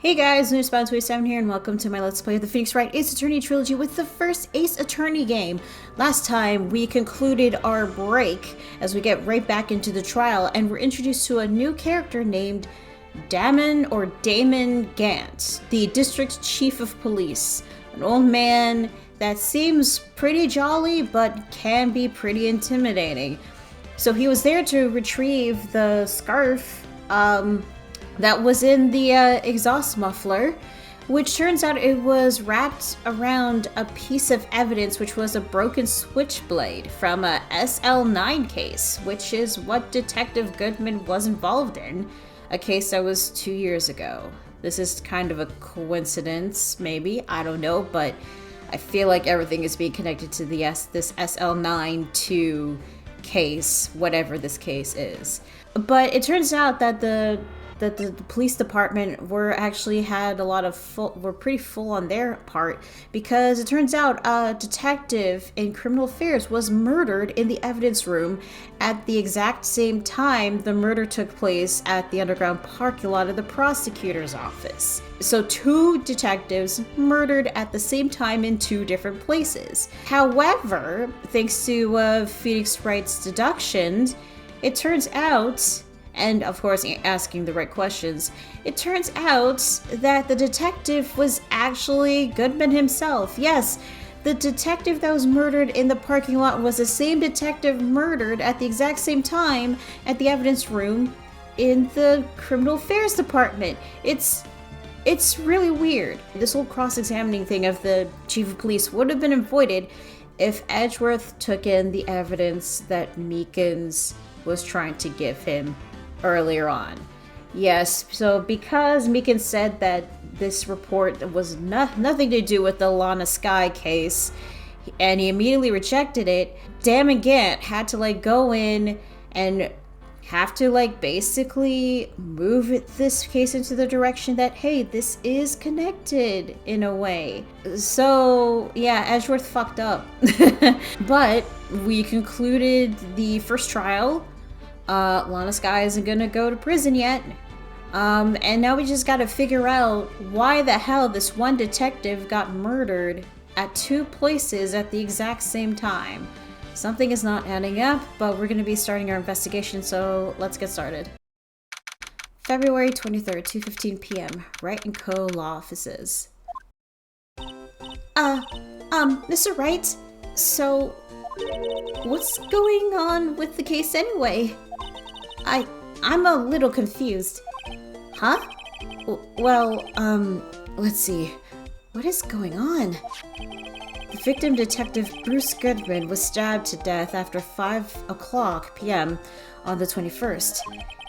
Hey guys, Lunar27 here, and welcome to my Let's Play of the Phoenix Wright Ace Attorney Trilogy with the first Ace Attorney game. Last time, we concluded our break as we get right back into the trial, and we're introduced to a new character named Damon Gant, the District Chief of Police. An old man that seems pretty jolly, but can be pretty intimidating. So he was there to retrieve the scarf, that was in the exhaust muffler, which turns out it was wrapped around a piece of evidence, which was a broken switchblade from a SL9 case, which is what Detective Goodman was involved in, a case that was 2 years ago. This is kind of a coincidence, maybe, I don't know, but I feel like everything is being connected to this SL9-2 case, whatever this case is. But it turns out that the police department were pretty full on their part, because it turns out a detective in criminal affairs was murdered in the evidence room at the exact same time the murder took place at the underground parking lot of the prosecutor's office. So 2 detectives murdered at the same time in 2 different places. However, thanks to Phoenix Wright's deductions, it turns out, and of course asking the right questions, it turns out that the detective was actually Goodman himself. Yes, the detective that was murdered in the parking lot was the same detective murdered at the exact same time at the evidence room in the criminal affairs department. It's really weird. This whole cross-examining thing of the chief of police would have been avoided if Edgeworth took in the evidence that Meekins was trying to give him earlier on. Yes, so because Meekins said that this report was nothing to do with the Lana Sky case, and he immediately rejected it, Damon Gant had to go in and have to basically move this case into the direction that, hey, this is connected in a way. So yeah, Edgeworth fucked up. But we concluded the first trial. Lana Sky isn't gonna go to prison yet. And now we just gotta figure out why the hell this one detective got murdered at 2 places at the exact same time. Something is not adding up, but we're gonna be starting our investigation, so let's get started. February 23rd, 2:15 p.m. Wright & Co. Law Offices. Mr. Wright, so what's going on with the case anyway? I'm a little confused. Huh? Well, let's see. What is going on? The victim, Detective Bruce Goodman, was stabbed to death after 5:00 p.m. on the 21st.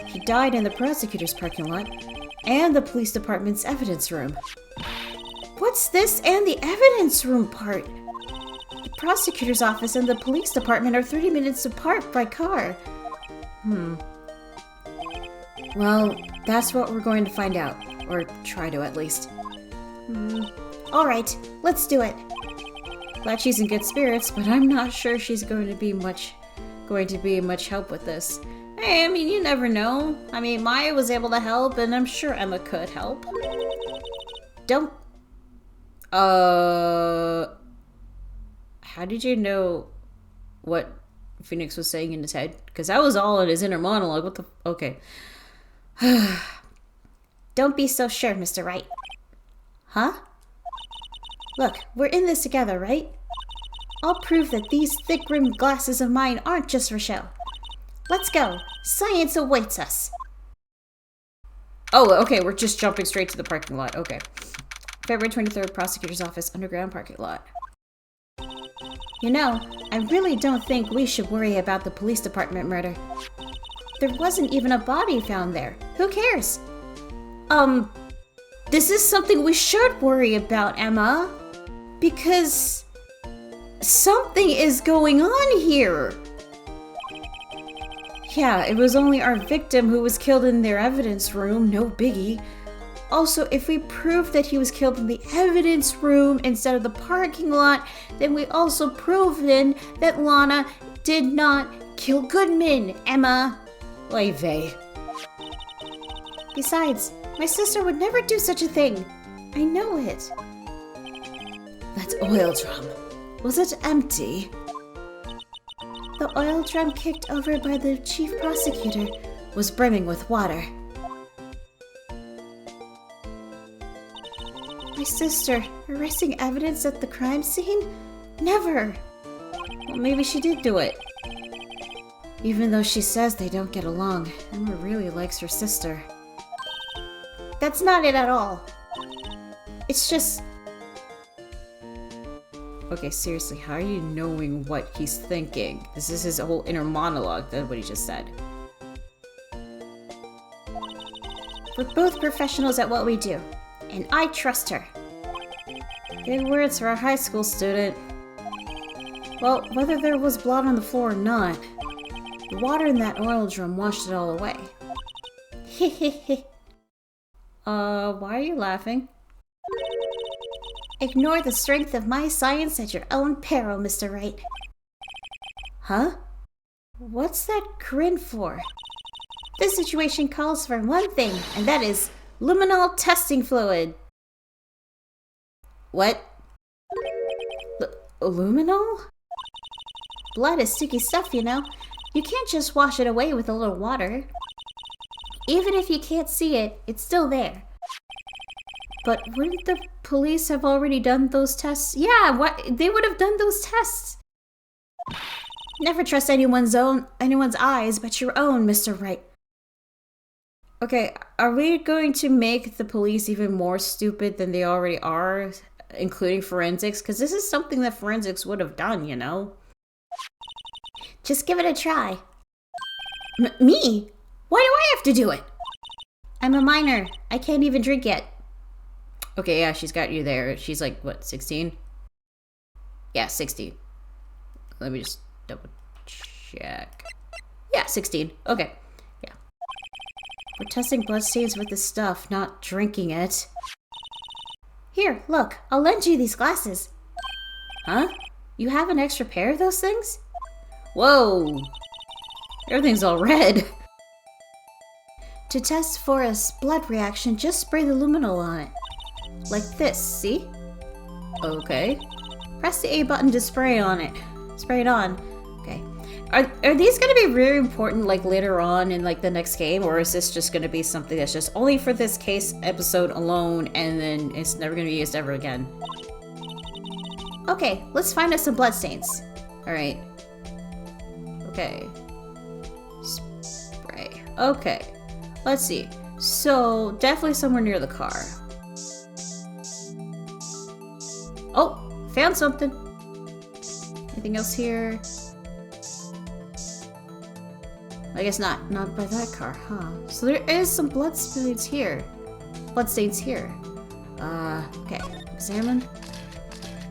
He died in the prosecutor's parking lot and the police department's evidence room. What's this and the evidence room part? The prosecutor's office and the police department are 30 minutes apart by car. Well, that's what we're going to find out. Or try to, at least. Alright, let's do it. Glad she's in good spirits, but I'm not sure she's going to be much help with this. Hey, I mean, you never know. I mean, Maya was able to help, and I'm sure Emma could help. How did you know what Phoenix was saying in his head? Because that was all in his inner monologue. What the... Okay. Don't be so sure, Mr. Wright. Huh? Look, we're in this together, right? I'll prove that these thick-rimmed glasses of mine aren't just for show. Let's go. Science awaits us. Oh, okay, we're just jumping straight to the parking lot. Okay. February 23rd, prosecutor's office, underground parking lot. You know, I really don't think we should worry about the police department murder. There wasn't even a body found there. Who cares? This is something we should worry about, Emma. Because something is going on here. Yeah, it was only our victim who was killed in their evidence room, no biggie. Also, if we prove that he was killed in the evidence room instead of the parking lot, then we also proven that Lana did not kill Goodman, Emma. Oy vey. Besides, My sister would never do such a thing. I know it. That oil drum. Was it empty? The oil drum kicked over by the chief prosecutor was brimming with water. My sister, erasing evidence at the crime scene? Never! Well, maybe she did do it. Even though she says they don't get along, Emma really likes her sister. That's not it at all. It's just... Okay, seriously, how are you knowing what he's thinking? This is his whole inner monologue, that's what he just said. We're both professionals at what we do, and I trust her. Big words for a high school student. Well, whether there was blood on the floor or not, the water in that oil drum washed it all away. Hehehe. Why are you laughing? Ignore the strength of my science at your own peril, Mr. Wright. Huh? What's that grin for? This situation calls for one thing, and that is luminol testing fluid. What? Luminol? Blood is sticky stuff, you know. You can't just wash it away with a little water. Even if you can't see it, it's still there. But wouldn't the police have already done those tests? Yeah, what? They would have done those tests. Never trust anyone's eyes but your own, Mr. Wright. Okay, are we going to make the police even more stupid than they already are, including forensics? Because this is something that forensics would have done, you know? Just give it a try. Me? Why do I have to do it? I'm a minor. I can't even drink yet. Okay, yeah, she's got you there. She's like, what, 16? Yeah, 16. Let me just double check. Yeah, 16. Okay, yeah. We're testing bloodstains with this stuff, not drinking it. Here, look. I'll lend you these glasses. Huh? You have an extra pair of those things? Whoa. Everything's all red. To test for a blood reaction, just spray the luminol on it. Like this, see? Okay. Press the A button to spray on it. Spray it on. Okay. Are these gonna be really important, like, later on in, like, the next game? Or is this just gonna be something that's just only for this case episode alone, and then it's never gonna be used ever again? Okay, let's find us some bloodstains. Alright. Okay. Spray. Okay. Let's see. So, definitely somewhere near the car. Oh! Found something! Anything else here? I guess not. Not by that car, huh? So there is some bloodstains here. Bloodstains here. Okay. Examine.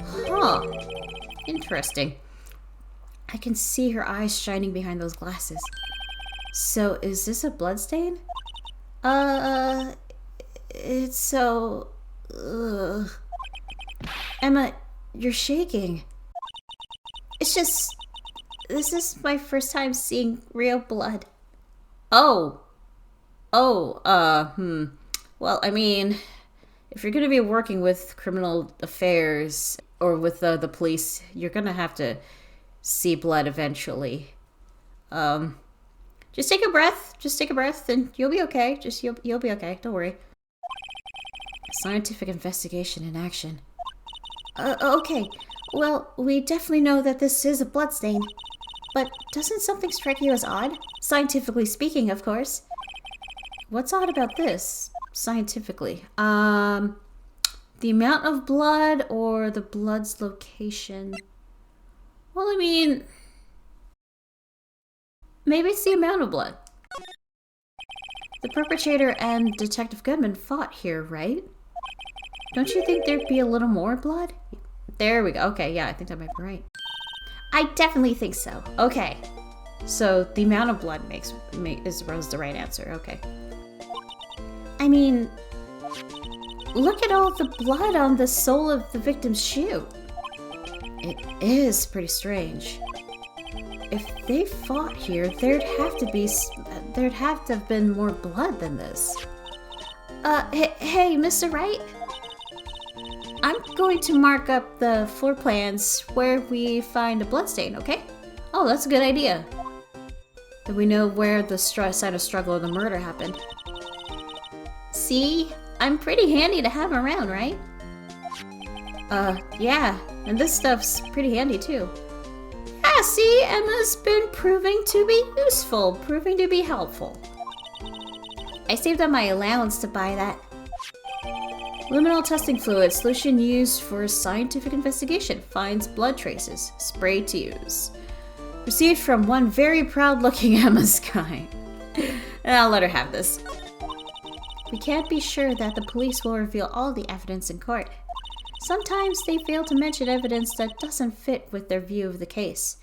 Huh. Interesting. I can see her eyes shining behind those glasses. So, is this a bloodstain? It's so... Ugh. Emma, you're shaking. It's just... This is my first time seeing real blood. Oh. Oh, Well, I mean, if you're gonna be working with criminal affairs or with the police, you're gonna have to see blood eventually. Just take a breath. Just take a breath and you'll be okay. You'll be okay. Don't worry. Scientific investigation in action. Okay. Well, we definitely know that this is a bloodstain. But doesn't something strike you as odd? Scientifically speaking, of course. What's odd about this? Scientifically. The amount of blood or the blood's location? Well, I mean... Maybe it's the amount of blood. The perpetrator and Detective Goodman fought here, right? Don't you think there'd be a little more blood? There we go. Okay, yeah, I think that might be right. I definitely think so. Okay. So the amount of blood was the right answer. Okay. I mean, look at all the blood on the sole of the victim's shoe. It is pretty strange. If they fought here, there'd have to have been more blood than this. Hey, Mr. Wright? I'm going to mark up the floor plans where we find a bloodstain, okay? Oh, that's a good idea. Then we know where the site of struggle or the murder happened. See? I'm pretty handy to have around, right? Yeah. And this stuff's pretty handy, too. Yeah, see? Emma's been proving to be useful, proving to be helpful. I saved up my allowance to buy that. Luminal testing fluid, solution used for scientific investigation, finds blood traces, spray to use. Received from one very proud-looking Emma Sky. I'll let her have this. We can't be sure that the police will reveal all the evidence in court. Sometimes they fail to mention evidence that doesn't fit with their view of the case.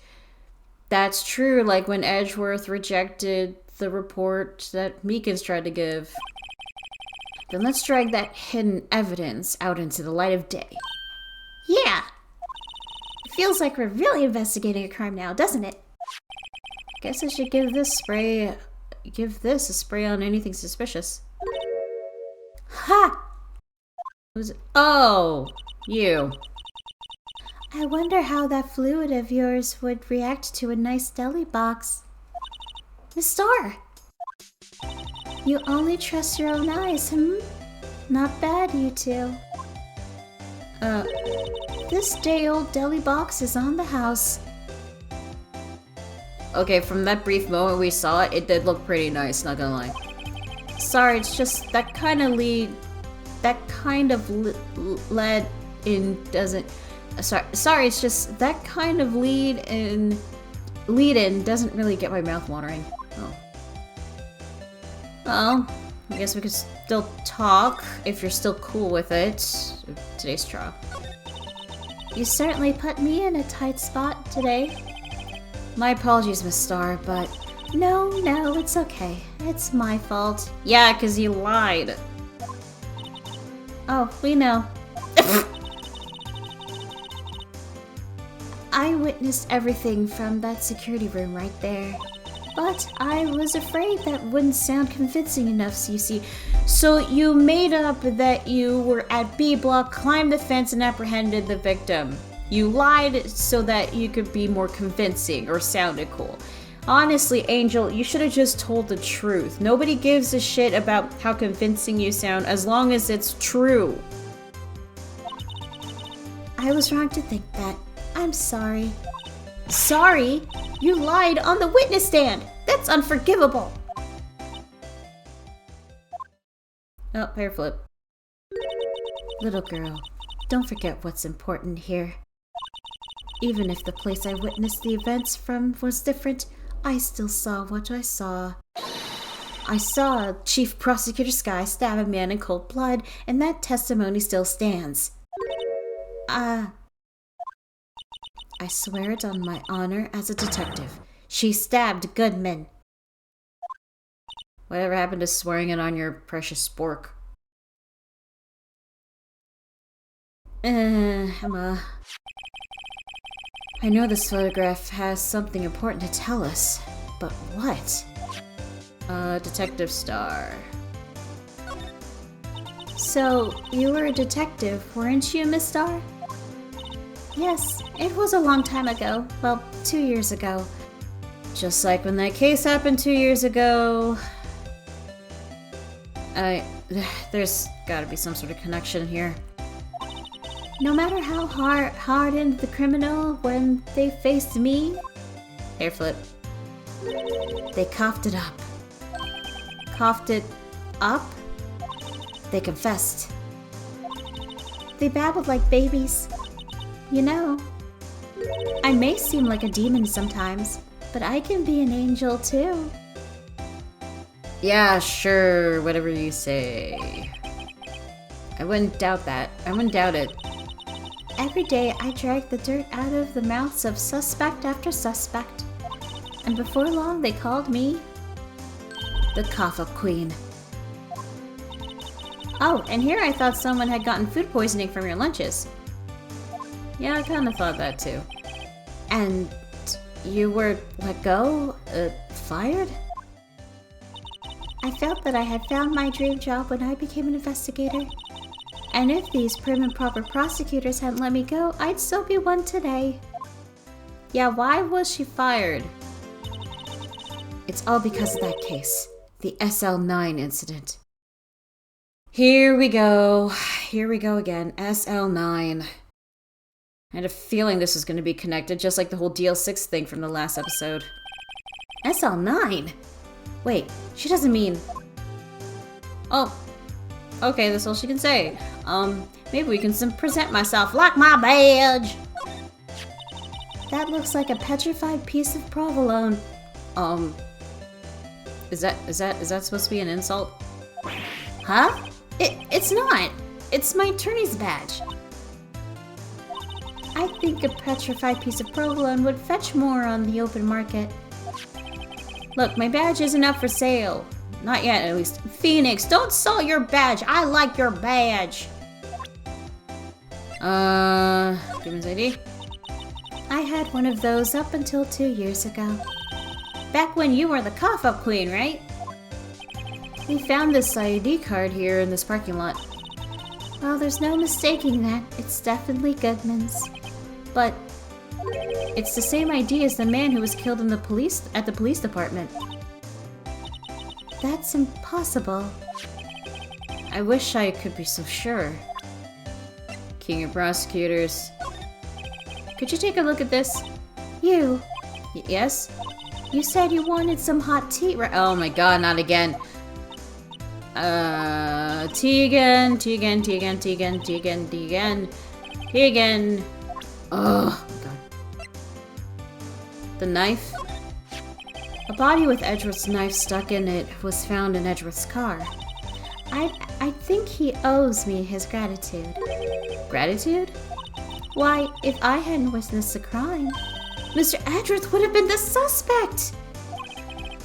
That's true, like when Edgeworth rejected the report that Meekins tried to give. Then let's drag that hidden evidence out into the light of day. Yeah! It feels like we're really investigating a crime now, doesn't it? Guess I should give this a spray on anything suspicious. Ha! Who's it? Oh! You. I wonder how that fluid of yours would react to a nice deli box. Miss Starr! You only trust your own eyes, Not bad, you two. This day-old deli box is on the house. Okay, from that brief moment we saw it, it did look pretty nice, not gonna lie. Sorry, it's just that kind of lead in doesn't... Sorry, it's just that kind of lead-in doesn't really get my mouth watering. Oh. Well, I guess we could still talk, if you're still cool with it. Today's trial. You certainly put me in a tight spot today. My apologies, Miss Starr, but... No, it's okay. It's my fault. Yeah, 'cause you lied. Oh, we know. I witnessed everything from that security room right there. But I was afraid that wouldn't sound convincing enough, Cece. So you made up that you were at B block, climbed the fence, and apprehended the victim. You lied so that you could be more convincing or sounded cool. Honestly, Angel, you should have just told the truth. Nobody gives a shit about how convincing you sound as long as it's true. I was wrong to think that. I'm sorry. Sorry? You lied on the witness stand! That's unforgivable! Oh, hair flip. Little girl, don't forget what's important here. Even if the place I witnessed the events from was different, I still saw what I saw. I saw Chief Prosecutor Sky stab a man in cold blood, and that testimony still stands. I swear it on my honor as a detective. She stabbed Goodman. Whatever happened to swearing it on your precious spork? Emma. I know this photograph has something important to tell us, but what? Detective Starr. So, you were a detective, weren't you, Miss Starr? Yes, it was a long time ago. Well, 2 years ago. Just like when that case happened 2 years ago. There's gotta be some sort of connection here. No matter how hardened the criminal when they faced me... Hair flip. They coughed it up. Coughed it up? They confessed. They babbled like babies. You know, I may seem like a demon sometimes, but I can be an angel too. Yeah, sure, whatever you say. I wouldn't doubt that. I wouldn't doubt it. Every day I drag the dirt out of the mouths of suspect after suspect. And before long they called me the Cough-Up Queen. Oh, and here I thought someone had gotten food poisoning from your lunches. Yeah, I kinda thought that too. And you were let go? Fired? I felt that I had found my dream job when I became an investigator. And if these prim and proper prosecutors hadn't let me go, I'd still be one today. Yeah, why was she fired? It's all because of that case. The SL9 incident. Here we go. Here we go again. SL9. I had a feeling this was going to be connected, just like the whole DL6 thing from the last episode. SL9? Wait, she doesn't mean... Oh, okay, that's all she can say. Maybe we can present myself like my badge. That looks like a petrified piece of provolone. Is that supposed to be an insult? Huh? It's not. It's my attorney's badge. I think a petrified piece of provolone would fetch more on the open market. Look, my badge isn't up for sale. Not yet, at least. Phoenix, don't sell your badge. I like your badge. Goodman's ID? I had one of those up until 2 years ago. Back when you were the cough-up queen, right? We found this ID card here in this parking lot. Well, there's no mistaking that. It's definitely Goodman's. But it's the same ID as the man who was killed in the police department. That's impossible. I wish I could be so sure. King of prosecutors. Could you take a look at this? You? Yes? You said you wanted some hot tea, right? Oh my god, not again. Tea again. Oh my god. The knife? A body with Edgeworth's knife stuck in it was found in Edgeworth's car. I think he owes me his gratitude. Gratitude? Why, if I hadn't witnessed the crime, Mr. Edgeworth would have been the suspect!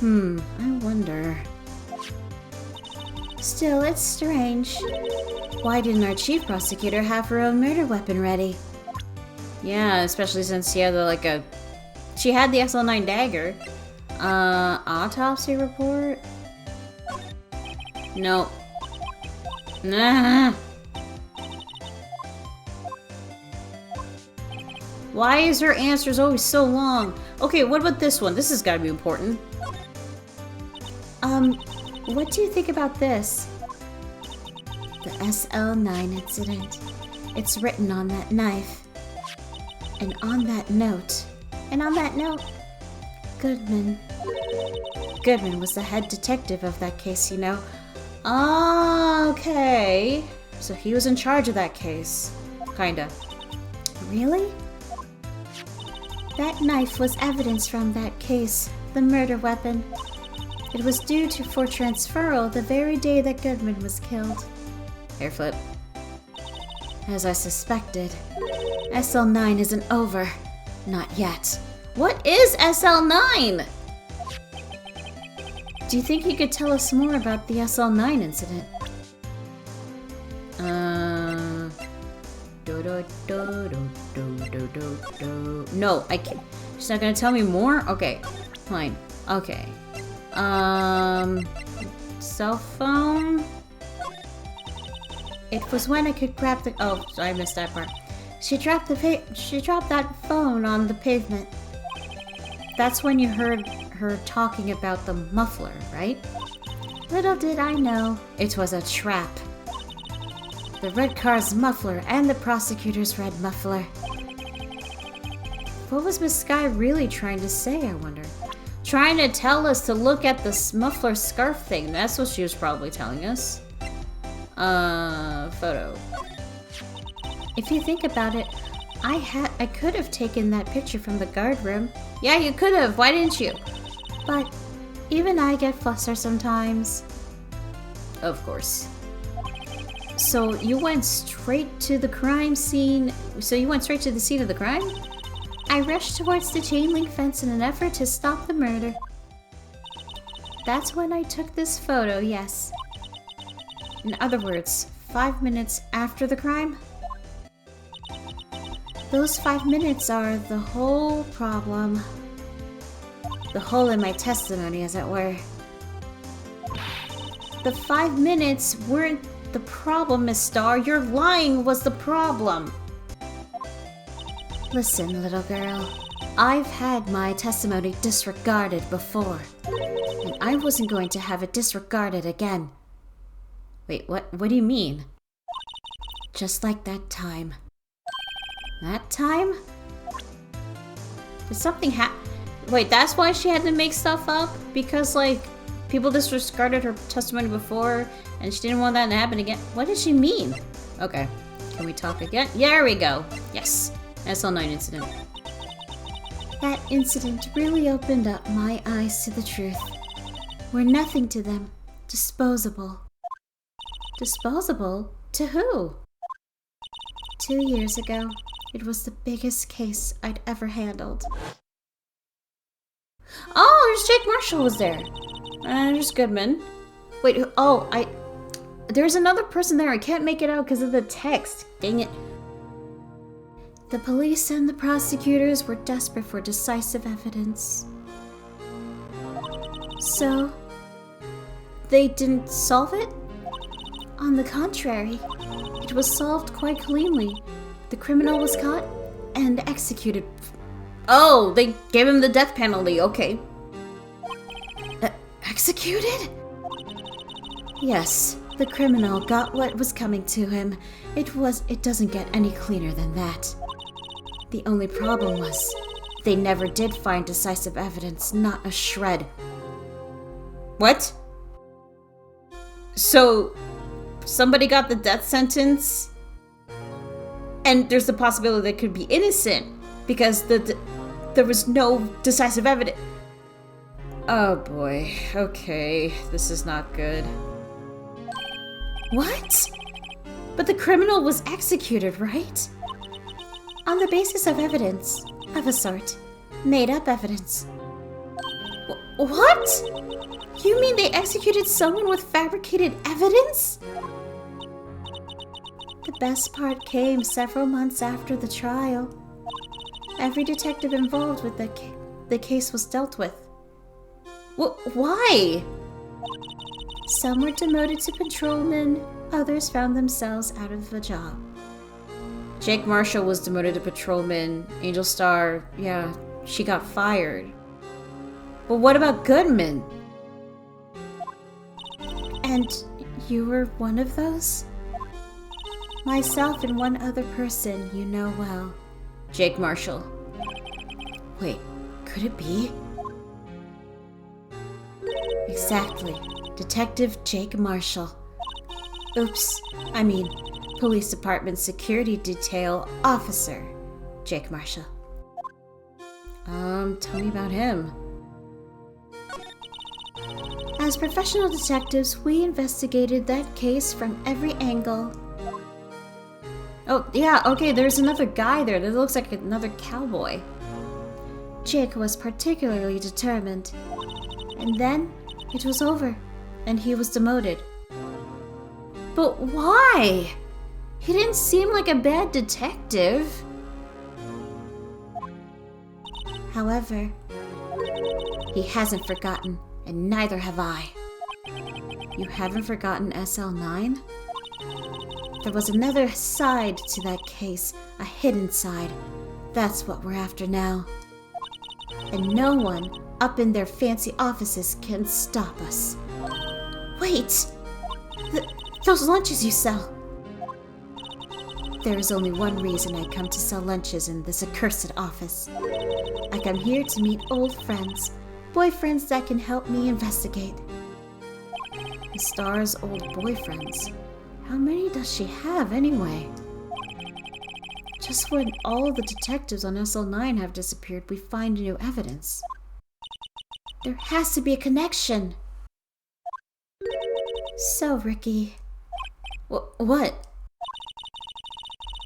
I wonder. Still, it's strange. Why didn't our chief prosecutor have her own murder weapon ready? Yeah, especially since she had she had the SL9 dagger. Autopsy report? No. Nah. Why is her answers always so long? Okay, what about this one? This has got to be important. What do you think about this? The SL9 incident. It's written on that knife. And on that note. Goodman. Goodman was the head detective of that case, you know. Okay. So he was in charge of that case. Kinda. Really? That knife was evidence from that case, the murder weapon. It was due for transferal the very day that Goodman was killed. Hair flip. As I suspected, SL9 isn't over. Not yet. What is SL9? Do you think you could tell us more about the SL9 incident? No, I can't. She's not gonna tell me more? Okay, fine. Okay. Cell phone? It was when I could grab the— oh, I missed that part. She dropped that phone on the pavement. That's when you heard her talking about the muffler, right? Little did I know, it was a trap. The red car's muffler and the prosecutor's red muffler. What was Miss Sky really trying to say, I wonder? Trying to tell us to look at this muffler scarf thing. That's what she was probably telling us. Photo. If you think about it, I could have taken that picture from the guard room. Yeah, you could have. Why didn't you? But even I get flustered sometimes. Of course. So you went straight to the crime scene. So you went straight to the scene of the crime? I rushed towards the chain link fence in an effort to stop the murder. That's when I took this photo, yes. In other words, 5 minutes after the crime? Those 5 minutes are the whole problem. The hole in my testimony, as it were. The 5 minutes weren't the problem, Miss Starr. Your lying was the problem. Listen, little girl. I've had my testimony disregarded before. And I wasn't going to have it disregarded again. Wait, what do you mean? Just like that time. That time? Did something happen? Wait, that's why she had to make stuff up? Because, like, people disregarded her testimony before and she didn't want that to happen again? What did she mean? Okay. Can we talk again? Yeah, there we go. Yes. SL9 incident. That incident really opened up my eyes to the truth. We're nothing to them. Disposable. Disposable? To who? 2 years ago, it was the biggest case I'd ever handled. Oh, there's Jake Marshall was there. There's Goodman. Wait, there's another person there. I can't make it out because of the text. Dang it. The police and the prosecutors were desperate for decisive evidence. So, they didn't solve it? On the contrary, it was solved quite cleanly. The criminal was caught and executed. Oh, they gave him the death penalty, okay. Executed? Yes, the criminal got what was coming to him. It doesn't get any cleaner than that. The only problem was, they never did find decisive evidence, not a shred. What? So, somebody got the death sentence, and there's the possibility they could be innocent, because there was no decisive evidence. Oh boy, okay, this is not good. What? But the criminal was executed, right? On the basis of evidence, of a sort. Made up evidence. What? You mean they executed someone with fabricated evidence? The best part came several months after the trial. Every detective involved with the case was dealt with. Why? Some were demoted to patrolmen, others found themselves out of a job. Jake Marshall was demoted to patrolman. Angel Starr, yeah, she got fired. But what about Goodman? And you were one of those? Myself and one other person you know well. Jake Marshall. Wait, could it be? Exactly. Detective Jake Marshall. Oops, I mean, Police Department Security Detail Officer Jake Marshall. Tell me about him. As professional detectives, we investigated that case from every angle. Oh, yeah, okay, there's another guy there that looks like another cowboy. Jake was particularly determined. And then, it was over, and he was demoted. But why? He didn't seem like a bad detective. However, he hasn't forgotten, and neither have I. You haven't forgotten SL9? There was another side to that case, a hidden side. That's what we're after now. And no one up in their fancy offices can stop us. Wait! Those lunches you sell! There is only one reason I come to sell lunches in this accursed office. I come here to meet old friends, boyfriends that can help me investigate. Miss Starr's old boyfriends. How many does she have anyway? Just when all the detectives on SL9 have disappeared, we find new evidence. There has to be a connection. So, Ricky. What?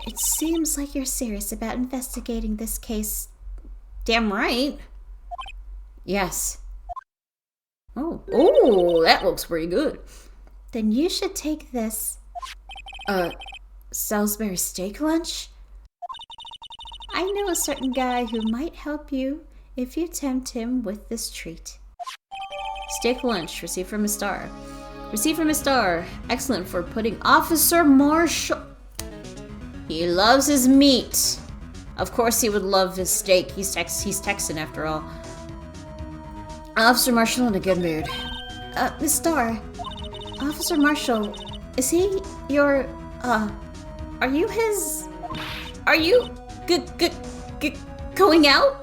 It seems like you're serious about investigating this case. Damn right. Yes. Oh, that looks pretty good. Then you should take this. Salisbury steak lunch? I know a certain guy who might help you if you tempt him with this treat. Steak lunch received from Miss Starr. Received from Miss Starr. Excellent for putting Officer Marshall. He loves his meat. Of course he would love his steak. He's Texan after all. Officer Marshall in a good mood. Miss Starr. Officer Marshall, is he your, are you going out?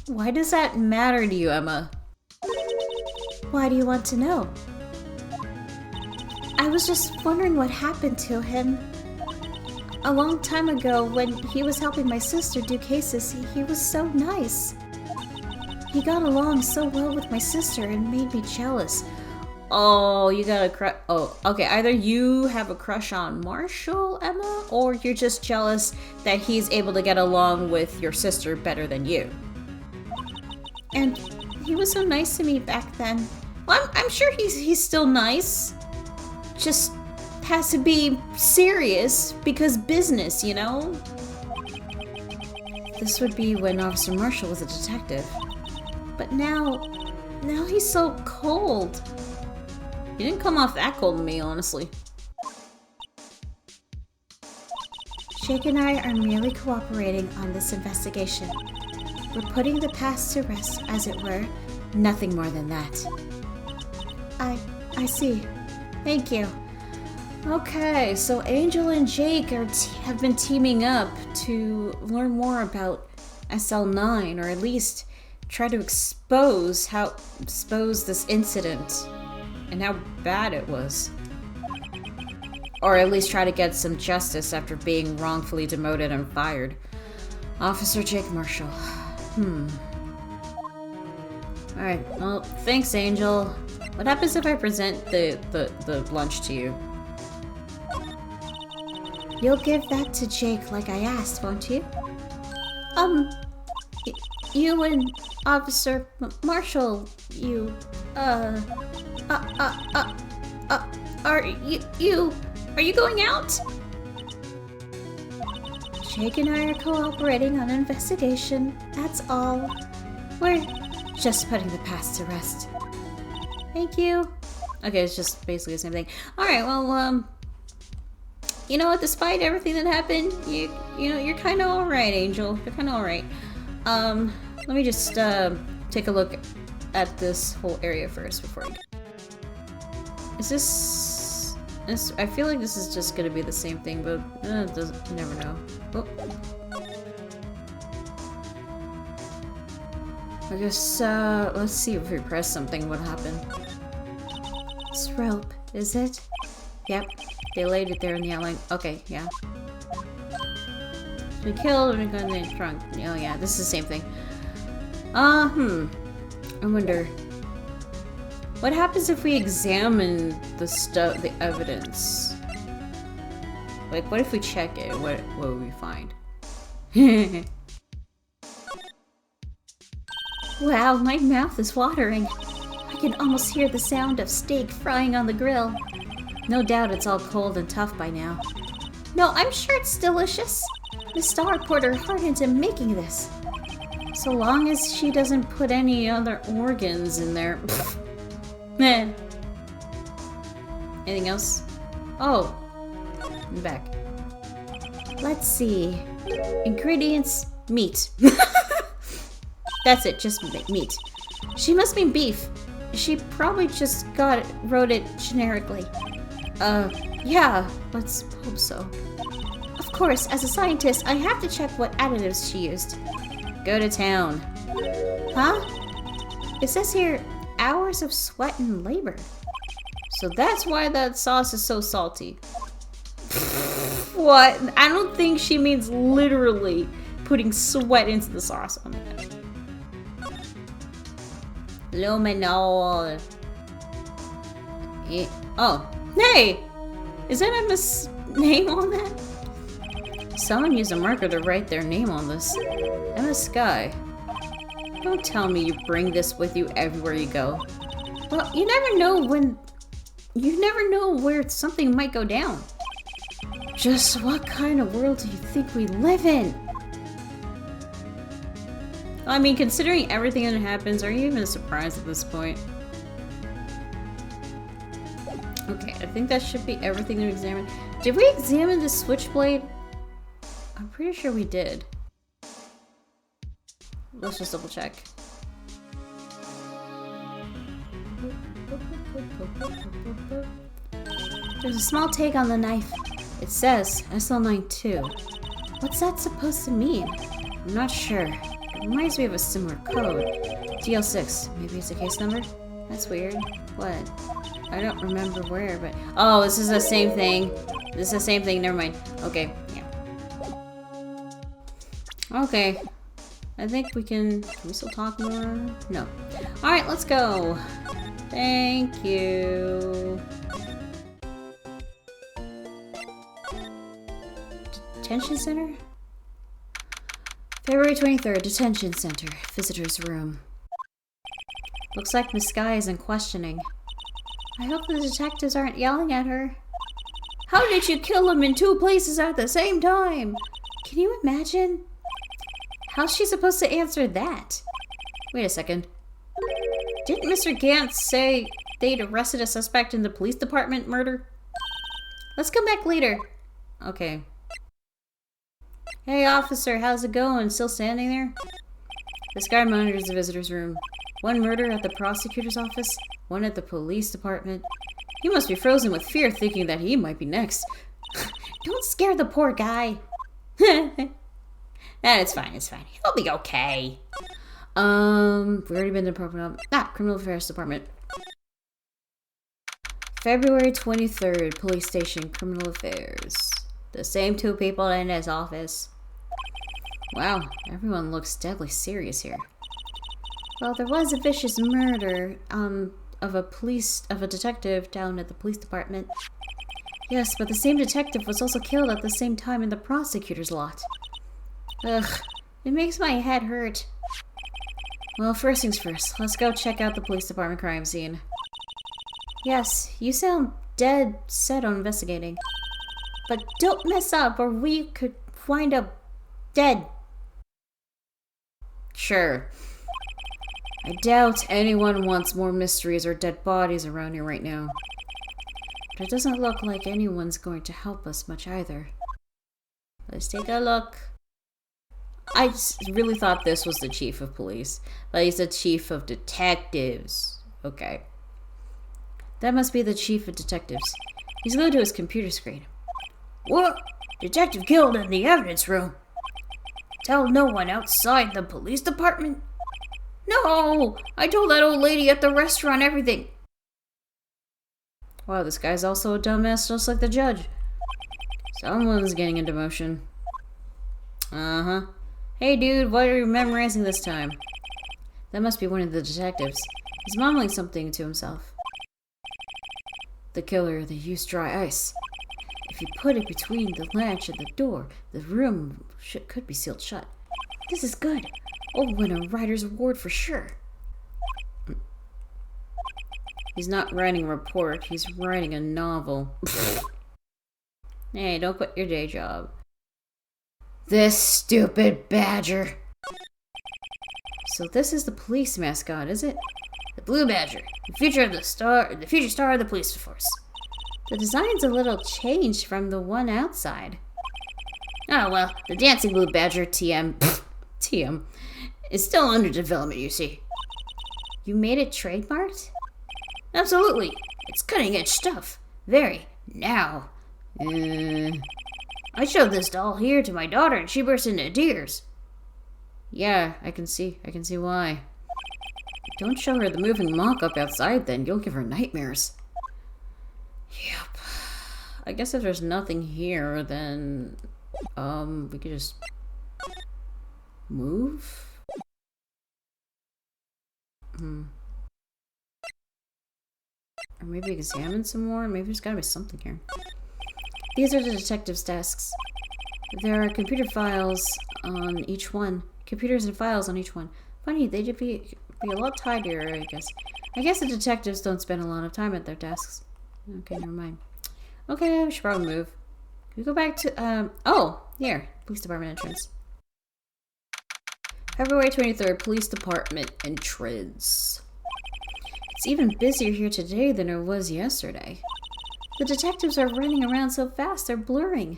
Why does that matter to you, Emma? Why do you want to know? I was just wondering what happened to him. A long time ago, when he was helping my sister do cases, he was so nice. He got along so well with my sister and made me jealous. Oh, you got a crush. Oh, okay. Either you have a crush on Marshall, Emma, or you're just jealous that he's able to get along with your sister better than you. And he was so nice to me back then. Well, I'm sure he's still nice. Just has to be serious because business, you know? This would be when Officer Marshall was a detective. But now he's so cold. He didn't come off that cold to me, honestly. Jake and I are merely cooperating on this investigation. We're putting the past to rest, as it were. Nothing more than that. I see. Thank you. Okay, so Angel and Jake have been teaming up to learn more about SL9, or at least try to expose this incident and how bad it was. Or at least try to get some justice after being wrongfully demoted and fired. Officer Jake Marshall. Alright, well, thanks, Angel. What happens if I present the lunch to you? You'll give that to Jake like I asked, won't you? You and Officer Marshall, are you going out? Jake and I are cooperating on an investigation, that's all. We're just putting the past to rest. Thank you. Okay, it's just basically the same thing. Alright, well, you know what, despite everything that happened, you know, you're kinda alright, Angel. You're kinda alright. Let me just, take a look at this whole area first before I go. Is this... I feel like this is just gonna be the same thing, but you never know. Oh. I guess, let's see if we press something, what happened. This rope, is it? Yep, they laid it there in the outline. Okay, yeah. We killed and got in the trunk. Oh yeah, this is the same thing. I wonder... what happens if we examine the evidence? Like, what if we check it? What would we find? Wow, my mouth is watering. I can almost hear the sound of steak frying on the grill. No doubt it's all cold and tough by now. No, I'm sure it's delicious. Miss Starr poured her heart into making this. So long as she doesn't put any other organs in there. Meh. Anything else? Oh. I'm back. Let's see. Ingredients, meat. That's it, just meat. She must mean beef. She probably just wrote it generically. Yeah, let's hope so. Of course, as a scientist, I have to check what additives she used. Go to town. Huh? It says here, hours of sweat and labor. So that's why that sauce is so salty. What? I don't think she means literally putting sweat into the sauce. Oh my god. Luminol. Oh, hey! Is that Emma's name on that? Someone used a marker to write their name on this. Emma Sky. Don't tell me you bring this with you everywhere you go. Well, you never know where something might go down. Just what kind of world do you think we live in? I mean, considering everything that happens, are you even surprised at this point? think that should be everything to examine. Did we examine the switchblade? I'm pretty sure we did. Let's just double check. There's a small tag on the knife. It says SL92. What's that supposed to mean? I'm not sure. It reminds me of a similar code. DL6. Maybe it's a case number? That's weird. What? I don't remember where, but... Oh, this is the same thing. This is the same thing. Never mind. Okay. Yeah. Okay. I think we can... Can we still talk more? No. Alright, let's go. Thank you. Detention Center? February 23rd, Detention Center. Visitor's room. Looks like Miss Sky isn't questioning. I hope the detectives aren't yelling at her. How did you kill him in 2 places at the same time? Can you imagine? How's she supposed to answer that? Wait a second. Didn't Mr. Gantz say they'd arrested a suspect in the police department murder? Let's come back later. Okay. Hey, officer, how's it going? Still standing there? This guy monitors the visitor's room. 1 murder at the prosecutor's office, 1 at the police department. He must be frozen with fear, thinking that he might be next. Don't scare the poor guy. It's fine, it's fine. He'll be okay. We've already been to Criminal Affairs Department. February 23rd, Police Station, Criminal Affairs. The same 2 people in his office. Wow, everyone looks deadly serious here. Well, there was a vicious murder, of a detective down at the police department. Yes, but the same detective was also killed at the same time in the prosecutor's lot. Ugh, it makes my head hurt. Well, first things first, let's go check out the police department crime scene. Yes, you sound dead set on investigating. But don't mess up or we could wind up dead. Sure. I doubt anyone wants more mysteries or dead bodies around here right now. But it doesn't look like anyone's going to help us much either. Let's take a look. I really thought this was the chief of police, but he's the chief of detectives. Okay. That must be the chief of detectives. He's glued to his computer screen. What? Detective killed in the evidence room. Tell no one outside the police department? No! I told that old lady at the restaurant everything. Wow, this guy's also a dumbass just like the judge. Someone's getting a demotion. Uh-huh. Hey dude, what are you memorizing this time? That must be one of the detectives. He's mumbling something to himself. The killer, they used dry ice. If you put it between the latch and the door, the room could be sealed shut. This is good. I'll win a writer's award for sure. He's not writing a report, he's writing a novel. Hey, don't quit your day job. This stupid badger. So this is the police mascot, is it? The blue badger, the future star of the police force. The design's a little changed from the one outside. Oh well, the dancing blue badger TM is still under development, you see. You made it trademarked? Absolutely. It's cutting edge stuff. Very. Now. I showed this doll here to my daughter and she burst into tears. Yeah, I can see why. Don't show her the moving mock-up outside then, you'll give her nightmares. Yep. I guess if there's nothing here, then, we could just move? Or maybe examine some more? Maybe there's gotta be something here. These are the detectives' desks. There are computer files on each one. Computers and files on each one. Funny, they'd be a lot tidier, I guess. I guess the detectives don't spend a lot of time at their desks. Okay, never mind. Okay, we should probably move. Can we go back to, oh, here. Police department entrance. February 23rd, police department entrance. It's even busier here today than it was yesterday. The detectives are running around so fast, they're blurring.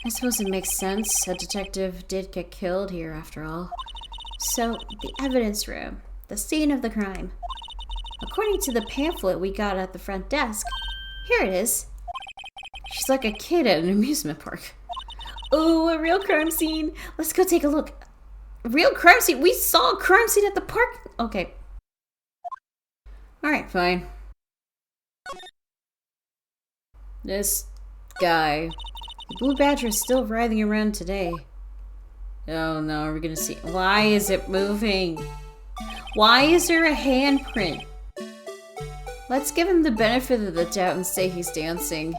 I suppose it makes sense. A detective did get killed here, after all. So, the evidence room. The scene of the crime. According to the pamphlet we got at the front desk, here it is. She's like a kid at an amusement park. Oh, a real crime scene. Let's go take a look. A real crime scene? We saw a crime scene at the park? Okay. Alright, fine. This guy. The blue badger is still writhing around today. Oh no, are we gonna see? Why is it moving? Why is there a handprint? Let's give him the benefit of the doubt and say he's dancing.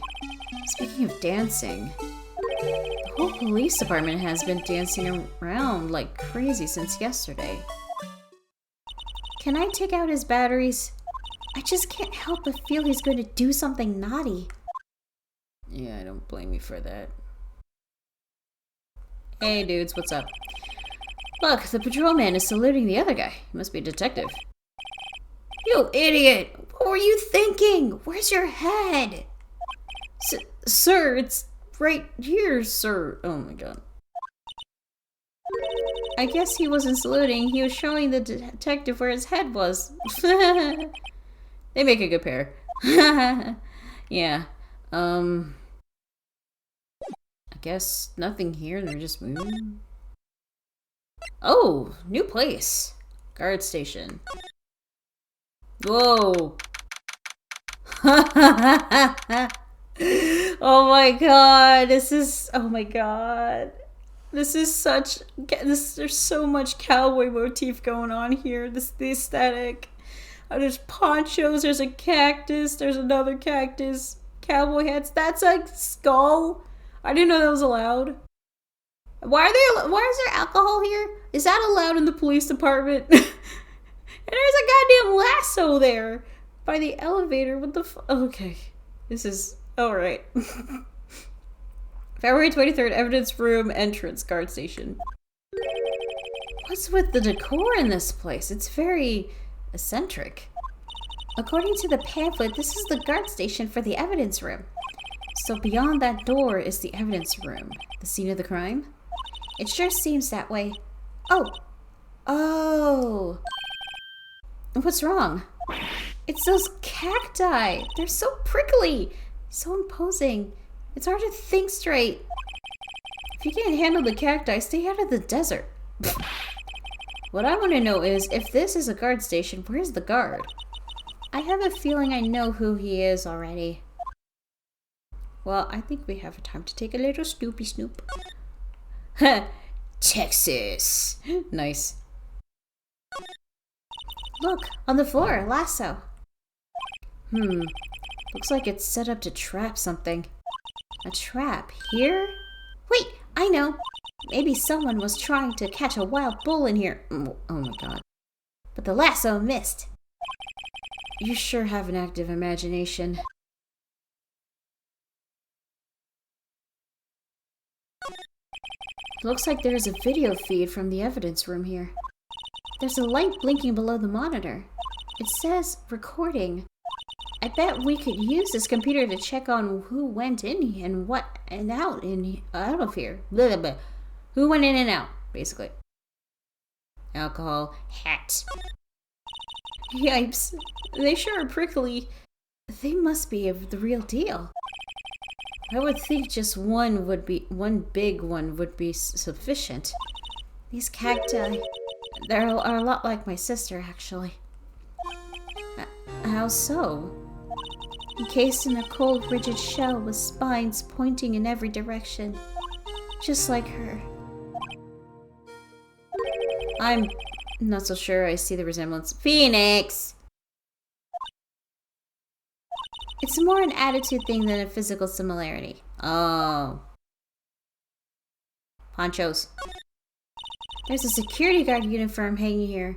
Speaking of dancing, the whole police department has been dancing around like crazy since yesterday. Can I take out his batteries? I just can't help but feel he's going to do something naughty. Yeah, I don't blame you for that. Hey dudes, what's up? Look, the patrolman is saluting the other guy. He must be a detective. You idiot! What were you thinking? Where's your head? Sir, it's right here, sir. Oh my god. I guess he wasn't saluting. He was showing the detective where his head was. They make a good pair. Yeah. I guess nothing here. They're just moving. Oh, new place. Guard station. Whoa. Oh my god. This is... Oh my god. This is such... There's so much cowboy motif going on here. The aesthetic. There's ponchos. There's a cactus. There's another cactus. Cowboy hats. That's a skull. I didn't know that was allowed. Why is there alcohol here? Is that allowed in the police department? And there's a goddamn lasso there by the elevator. What the okay. This is alright. February 23rd, evidence room entrance, guard station. What's with the decor in this place? It's very eccentric. According to the pamphlet, this is the guard station for the evidence room. So beyond that door is the evidence room. The scene of the crime? It sure seems that way. Oh. Oh. What's wrong? It's those cacti. They're so prickly. So imposing. It's hard to think straight. If you can't handle the cacti, stay out of the desert. What I want to know is, if this is a guard station, where's the guard? I have a feeling I know who he is already. Well, I think we have time to take a little snoopy snoop. Texas. Nice. Look, on the floor, lasso. Looks like it's set up to trap something. A trap here? Wait, I know. Maybe someone was trying to catch a wild bull in here. Oh my god. But the lasso missed. You sure have an active imagination. Looks like there's a video feed from the evidence room here. There's a light blinking below the monitor. It says recording. I bet we could use this computer to check on who went in and what and out of here. Blah, blah, blah. Who went in and out, basically. Alcohol. Hat. Yipes. They sure are prickly. They must be the real deal. I would think just one big one would be sufficient. These cacti, they're a lot like my sister, actually. How so? Encased in a cold, rigid shell with spines pointing in every direction. Just like her. I'm not so sure I see the resemblance. Phoenix! It's more an attitude thing than a physical similarity. Oh. Ponchos. There's a security guard uniform hanging here.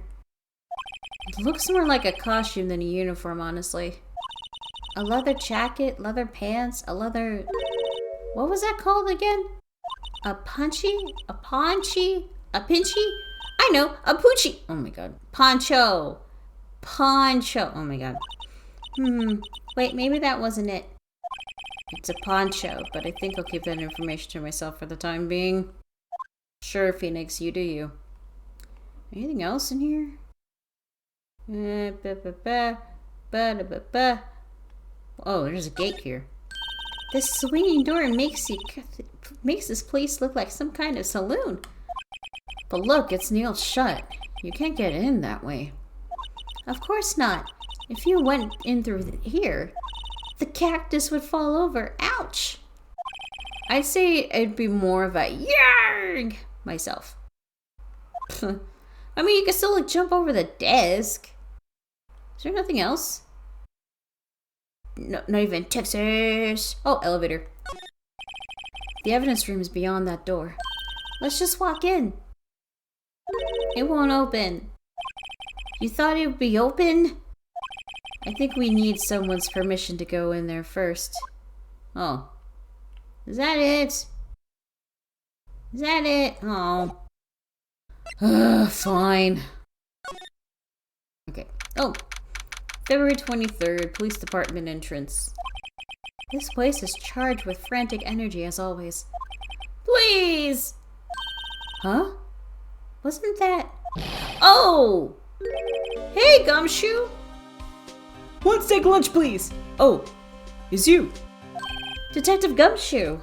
It looks more like a costume than a uniform, honestly. A leather jacket, leather pants, a leather... What was that called again? A punchy? A paunchy? A pinchy? I know, a poochie. Oh my god. Poncho. Poncho. Oh my god. Wait, maybe that wasn't it. It's a poncho, but I think I'll keep that information to myself for the time being. Sure, Phoenix, you do you. Anything else in here? Oh, there's a gate here. This swinging door makes this place look like some kind of saloon. But look, it's nailed shut. You can't get in that way. Of course not. If you went in through here, the cactus would fall over. Ouch! I'd say it'd be more of a yarg myself. I mean, you can still like jump over the desk. Is there nothing else? No, not even Texas. Oh, elevator. The evidence room is beyond that door. Let's just walk in. It won't open. You thought it would be open? I think we need someone's permission to go in there first. Oh. Is that it? Is that it? Oh. Fine. Okay. Oh. February 23rd, Police Department entrance. This place is charged with frantic energy as always. Please! Huh? Wasn't that... Oh! Hey, Gumshoe! One steak lunch, please! Oh, it's you. Detective Gumshoe.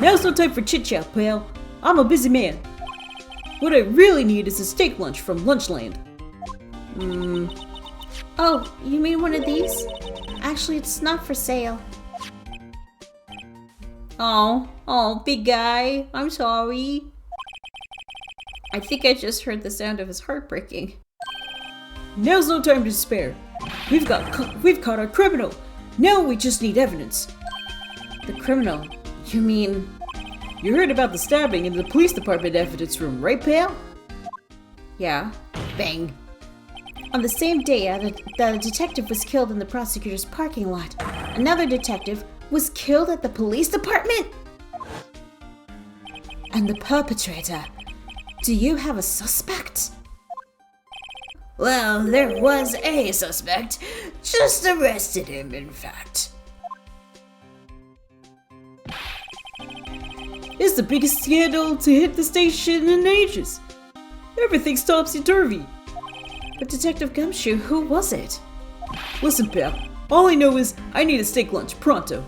Now's no time for chit-chat, pal. I'm a busy man. What I really need is a steak lunch from Lunchland. Oh, you mean one of these? Actually, it's not for sale. Oh, big guy. I'm sorry. I think I just heard the sound of his heart breaking. Now's no time to spare. We've caught our criminal. Now we just need evidence. The criminal? You mean... You heard about the stabbing in the police department evidence room, right, pal? Yeah. Bang. On the same day the detective was killed in the prosecutor's parking lot, another detective was killed at the police department? And the perpetrator? Do you have a suspect? Well, there was a suspect. Just arrested him, in fact. It's the biggest scandal to hit the station in ages. Everything's topsy-turvy. But Detective Gumshoe, who was it? Listen, pal. All I know is I need a steak lunch, pronto.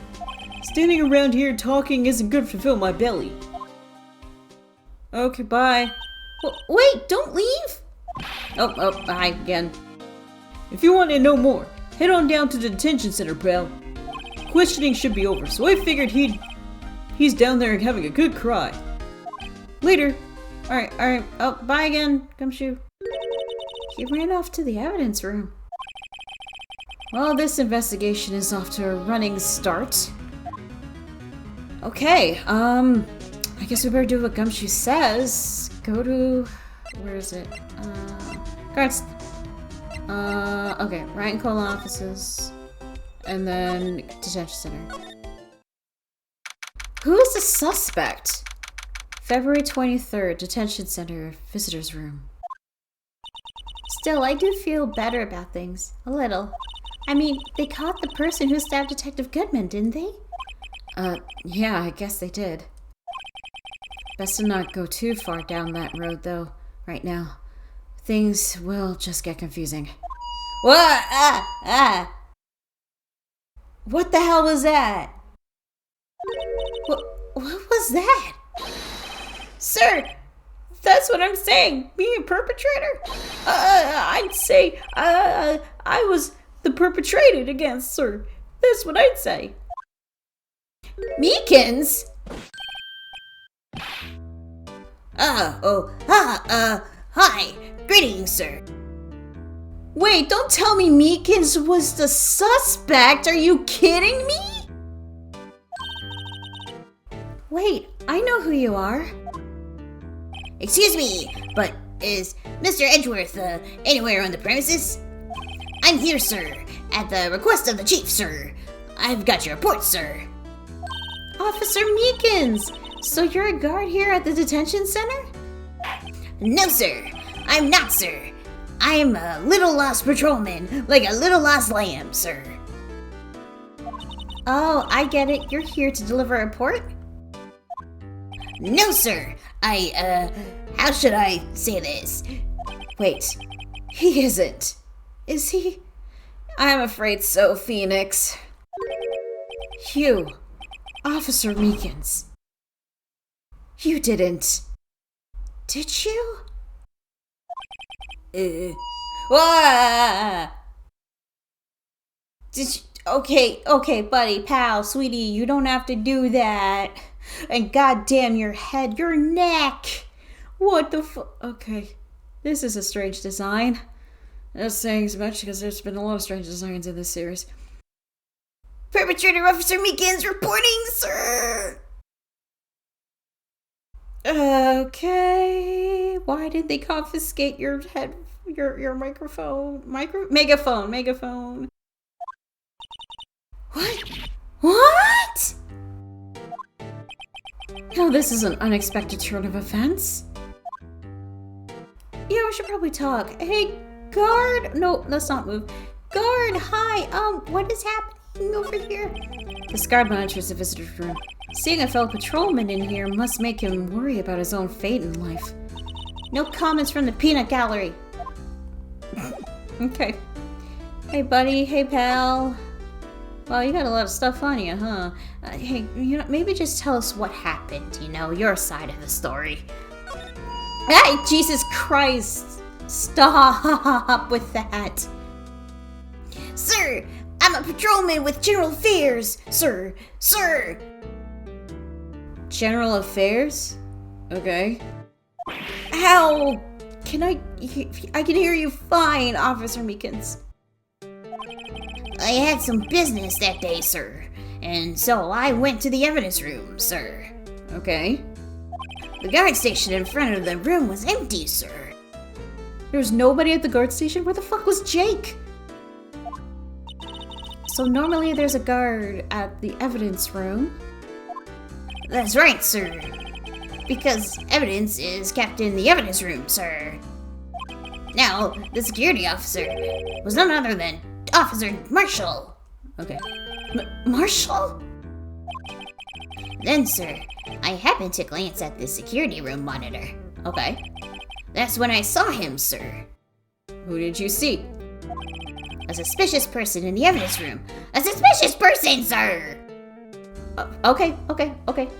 Standing around here talking isn't good to fill my belly. Okay, bye. Wait, don't leave! Oh, hi again. If you want to know more, head on down to the detention center, pal. Questioning should be over, so I figured he's down there having a good cry. Later. Alright. Oh, bye again, Gumshoe. He ran off to the evidence room. Well, this investigation is off to a running start. Okay, I guess we better do what Gumshoe says. Go to... Where is it? Guards. Okay, Wright and Cole offices. And then detention center. Who is the suspect? February 23rd, detention center, visitors room. Still, I do feel better about things. A little. I mean, they caught the person who stabbed Detective Goodman, didn't they? Yeah, I guess they did. Best to not go too far down that road, though, right now. Things will just get confusing. What? What the hell was that? What was that? Sir, that's what I'm saying. Me a perpetrator? I'd say I was the perpetrated against, sir. That's what I'd say. Meekins? Hi. Greetings, sir. Wait, don't tell me Meekins was the suspect. Are you kidding me? Wait, I know who you are. Excuse me, but is Mr. Edgeworth, anywhere on the premises? I'm here, sir, at the request of the chief, sir. I've got your report, sir. Officer Meekins! So you're a guard here at the detention center? No, sir. I'm not, sir. I'm a little lost patrolman, like a little lost lamb, sir. Oh, I get it. You're here to deliver a report? No, sir. How should I say this? Wait, he isn't. Is he? I'm afraid so, Phoenix. You, Officer Meekins. You didn't. Did you? Ah! Did you? Okay, buddy, pal, sweetie, you don't have to do that. And goddamn your head, your neck. What the Okay, this is a strange design. That's saying as much because there's been a lot of strange designs in this series. Perpetrator Officer Meekins reporting, sir! Okay, why did they confiscate your head, your megaphone? What? Oh, this is an unexpected turn of events. Yeah, we should probably talk. Hey, guard. No, let's not move. Guard, hi. What is happening over here? This guard monitors the visitor's room. Seeing a fellow patrolman in here must make him worry about his own fate in life. No comments from the peanut gallery. Okay. Hey, buddy. Hey, pal. Well, you got a lot of stuff on you, huh? Hey, maybe just tell us what happened, your side of the story. Hey, Jesus Christ! Stop with that. Sir, I'm a patrolman with General Affairs, sir. Sir! General Affairs? Okay. How? I can hear you fine, Officer Meekins. I had some business that day, sir, and so I went to the evidence room, sir. Okay. The guard station in front of the room was empty, sir. There was nobody at the guard station? Where the fuck was Jake? So normally there's a guard at the evidence room. That's right, sir. Because evidence is kept in the evidence room, sir. Now, the security officer was none other than Officer Marshall. Okay. Marshall? Then, sir, I happened to glance at the security room monitor. Okay. That's when I saw him, sir. Who did you see? A suspicious person in the evidence room. A suspicious person, sir! Okay.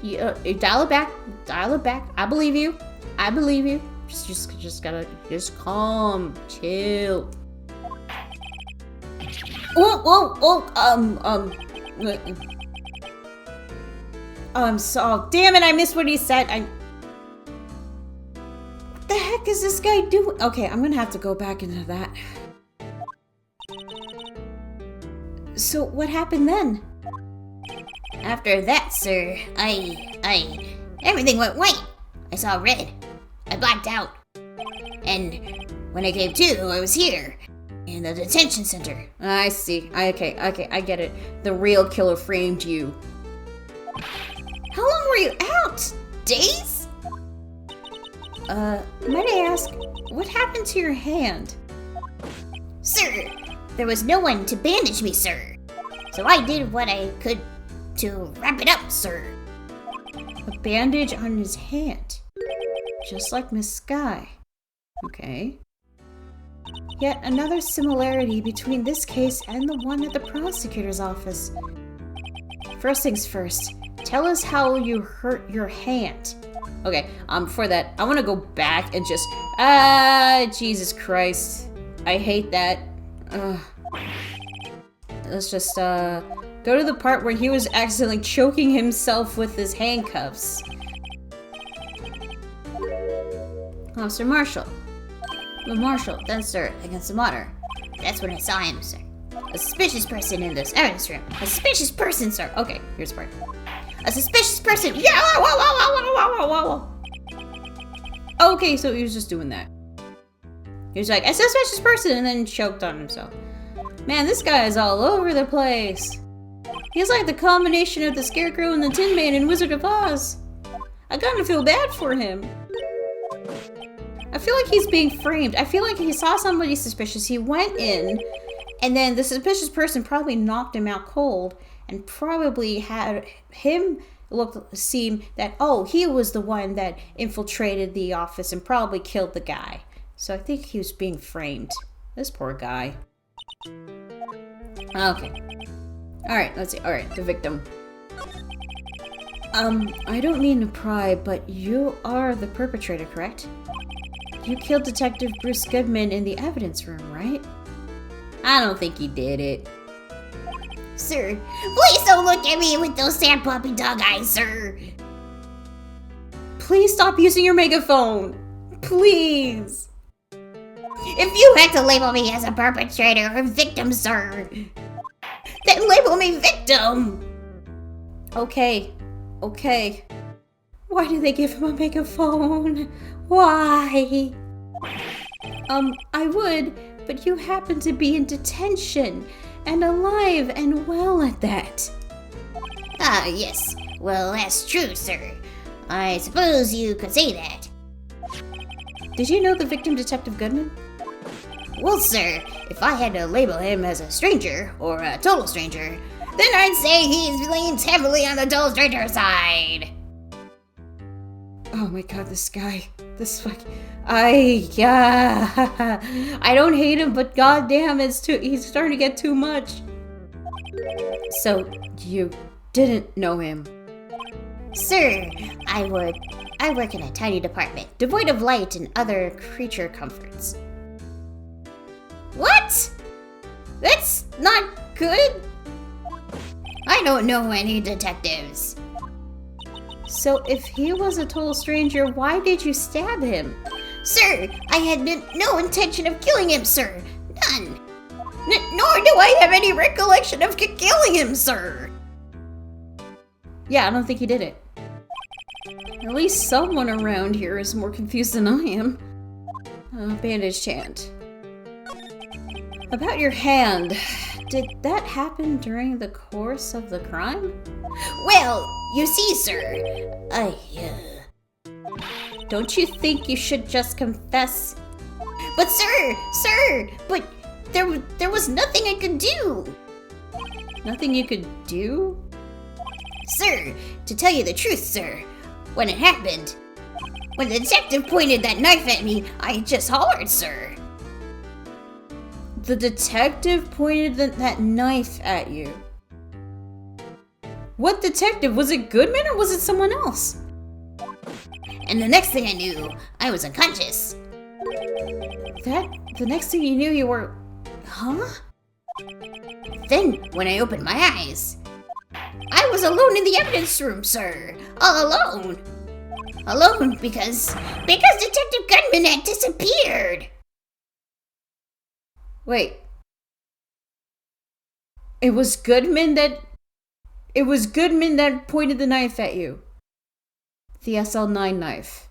You dial it back. I believe you. Just gotta calm, chill. I'm so damn it, I missed what he said. What the heck is this guy doing? Okay, I'm gonna have to go back into that. So what happened then? After that, sir, everything went white. I saw red. I blacked out. And when I came to, I was here. In the detention center. I see. Okay, I get it. The real killer framed you. How long were you out? Days? Might I ask, what happened to your hand? Sir, there was no one to bandage me, sir. So I did what I could to wrap it up, sir. A bandage on his hand. Just like Miss Sky. Okay. Yet another similarity between this case and the one at the prosecutor's office. First things first, tell us how you hurt your hand. Okay, for that, I want to go back and just, Jesus Christ. I hate that. Let's just, go to the part where he was accidentally choking himself with his handcuffs. Officer Marshall. Well, Marshall, then, sir, against the monitor. That's when I saw him, sir. A suspicious person in this evidence room. A suspicious person, sir. Okay, here's the part. A suspicious person. Yeah! Whoa. Okay, so he was just doing that. He was like, a suspicious person, and then choked on himself. Man, this guy is all over the place. He's like the combination of the Scarecrow and the Tin Man in Wizard of Oz. I kind of feel bad for him. I feel like he's being framed. I feel like he saw somebody suspicious. He went in, and then the suspicious person probably knocked him out cold, and probably had him seem that, oh, he was the one that infiltrated the office and probably killed the guy. So I think he was being framed. This poor guy. Okay. Alright, let's see. Alright, the victim. I don't mean to pry, but you are the perpetrator, correct? You killed Detective Bruce Goodman in the evidence room, right? I don't think he did it. Sir, please don't look at me with those sad puppy dog eyes, sir. Please stop using your megaphone. Please. If you had to label me as a perpetrator or victim, sir, then label me victim. Okay. Why did they give him a megaphone? Why? I would, but you happen to be in detention, and alive and well at that. Ah, yes. Well, that's true, sir. I suppose you could say that. Did you know the victim, Detective Goodman? Well, sir, if I had to label him as a stranger, or a total stranger, then I'd say he leans heavily on the total stranger side. Oh my god, this guy. I don't hate him, but goddamn, he's starting to get too much. So, you didn't know him? Sir, I work in a tiny department, devoid of light and other creature comforts. What? That's not good? I don't know any detectives. So if he was a total stranger, why did you stab him? Sir, I had no intention of killing him, sir. None. Nor do I have any recollection of killing him, sir. Yeah, I don't think he did it. At least someone around here is more confused than I am. Bandage chant. About your hand, did that happen during the course of the crime? Well, you see, sir, Don't you think you should just confess? But sir, but there was nothing I could do. Nothing you could do? Sir, to tell you the truth, sir, when it happened, when the detective pointed that knife at me, I just hollered, sir. The detective pointed that knife at you. What detective? Was it Goodman or was it someone else? And the next thing I knew, I was unconscious. The next thing you knew, you were... Huh? Then, when I opened my eyes, I was alone in the evidence room, sir. All alone. Alone because Detective Goodman had disappeared. Wait. It was Goodman that pointed the knife at you. The SL9 knife.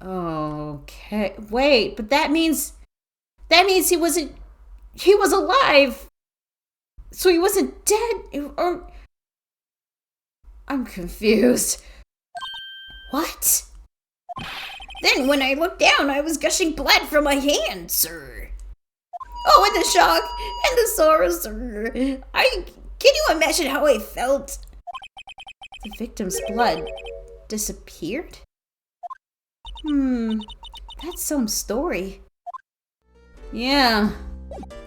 Okay. Wait, but that means he was alive. So he wasn't dead, or... I'm confused. What? Then when I looked down, I was gushing blood from my hand, sir. Oh, and the shock and the sorrow, sir. Can you imagine how I felt? The victim's blood disappeared? That's some story. Yeah.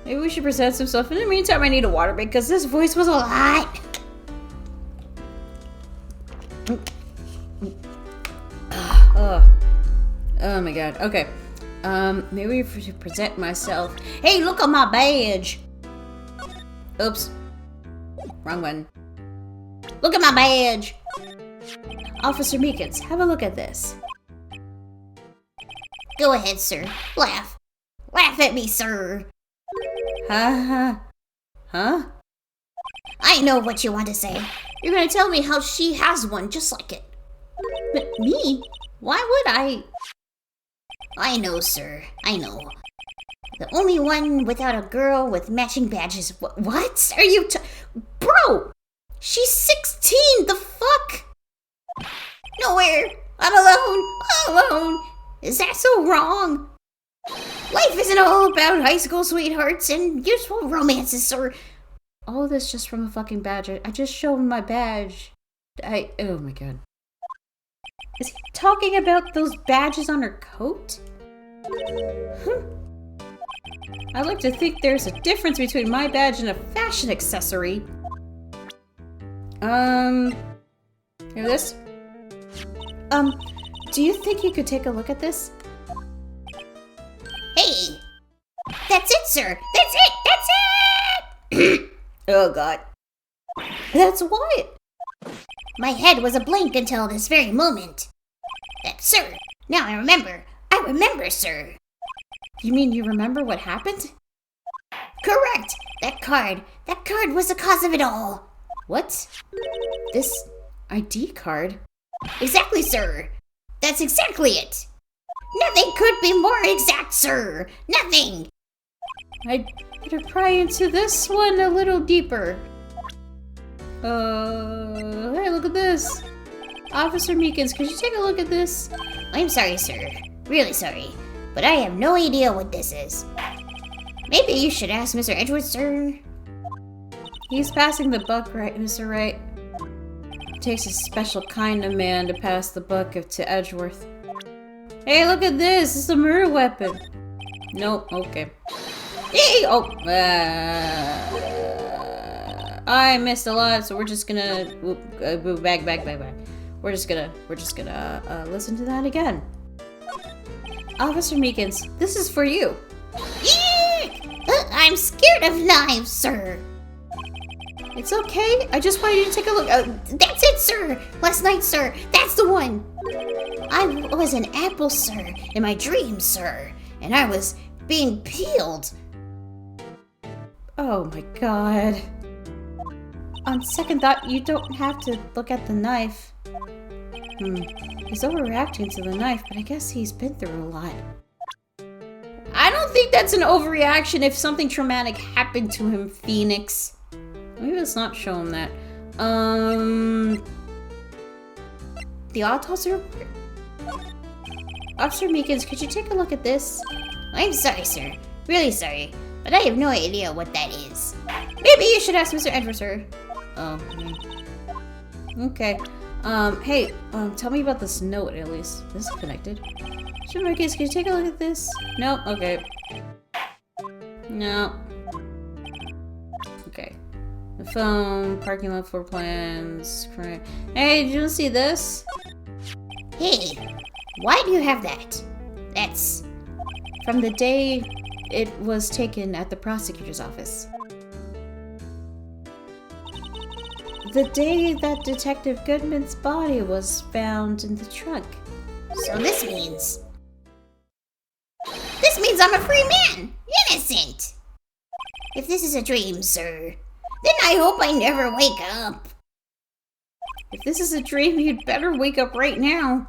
Maybe we should present some stuff. In the meantime, I need a water break because this voice was a lot. Oh my god. Okay. Maybe we should present myself. Hey, look at my badge. Oops. Wrong one. Look at my badge. Officer Meekins, have a look at this. Go ahead, sir. Laugh. Laugh at me, sir. Huh? I know what you want to say. You're gonna tell me how she has one just like it. But me? Why would I? I know, sir. I know. The only one without a girl with matching badges. What? Are you Bro! She's 16! The fuck? Nowhere! I'm alone! Is that so wrong? Life isn't all about high school sweethearts and useful romances, sir. All this just from a fucking badge. I just showed him my badge. Oh my god. Is he talking about those badges on her coat? I like to think there's a difference between my badge and a fashion accessory. Hear this? Do you think you could take a look at this? Hey! That's it, sir! That's it! That's it! Oh god. That's what? My head was a blank until this very moment. Sir, now I remember. I remember, sir. You mean you remember what happened? Correct! That card was the cause of it all. What? This ID card? Exactly, sir. That's exactly it. Nothing could be more exact, sir. Nothing. I'd better pry into this one a little deeper. Hey, look at this. Officer Meekins, could you take a look at this? I'm sorry, sir. Really sorry. But I have no idea what this is. Maybe you should ask Mr. Edgeworth, sir. He's passing the buck, right, Mr. Wright? It takes a special kind of man to pass the buck to Edgeworth. Hey, look at this! It's a murder weapon! Nope, okay. Hey! Oh! I missed a lot, so we're just gonna... back. We're just gonna listen to that again. Officer Meekins, this is for you. I'm scared of knives, sir. It's okay. I just wanted you to take a look. That's it, sir. Last night, sir. That's the one. I was an apple, sir, in my dreams, sir. And I was being peeled. Oh my god. On second thought, you don't have to look at the knife. He's overreacting to the knife, but I guess he's been through a lot. I don't think that's an overreaction if something traumatic happened to him, Phoenix. Maybe let's not show him that. The autopsy report? Officer Meekins, could you take a look at this? I'm sorry, sir. Really sorry. But I have no idea what that is. Maybe you should ask Mr. Edwards, sir. Oh, okay. Hey, tell me about this note, at least. This is connected. Sure, Marcus, can you take a look at this? Nope, okay. No. Okay. The phone, parking lot floor plans, correct. Hey, did you see this? Hey, why do you have that? That's... from the day it was taken at the prosecutor's office. The day that Detective Goodman's body was found in the trunk. So this means I'm a free man! Innocent! If this is a dream, sir, then I hope I never wake up. If this is a dream, you'd better wake up right now.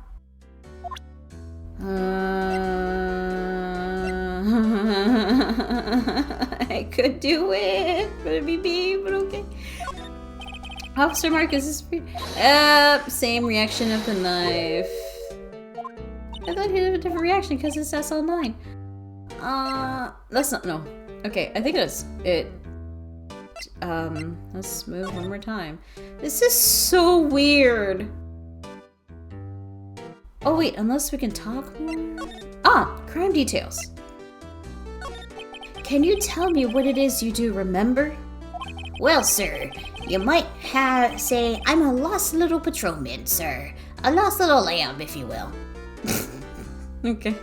I could do it, but it'd be me, but okay. Officer Marcus is free. Same reaction of the knife. I thought he'd have a different reaction because it's SL9. That's not, no. Okay, I think that's it. Let's move one more time. This is so weird. Oh wait, unless we can talk more? Crime details. Can you tell me what it is you do remember? Well, sir, you might say I'm a lost little patrolman, sir. A lost little lamb, if you will. Okay.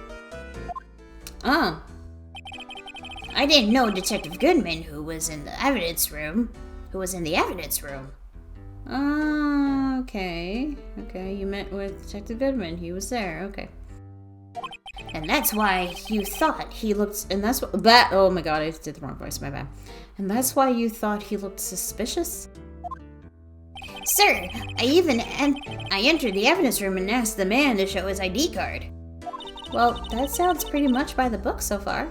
I didn't know Detective Goodman, who was in the evidence room. Okay. Okay, you met with Detective Goodman. He was there. Okay. And that's why you thought he looked... And that's what... oh my god, I did the wrong voice. My bad. And that's why you thought he looked suspicious? Sir, I entered the evidence room and asked the man to show his ID card. Well, that sounds pretty much by the book so far.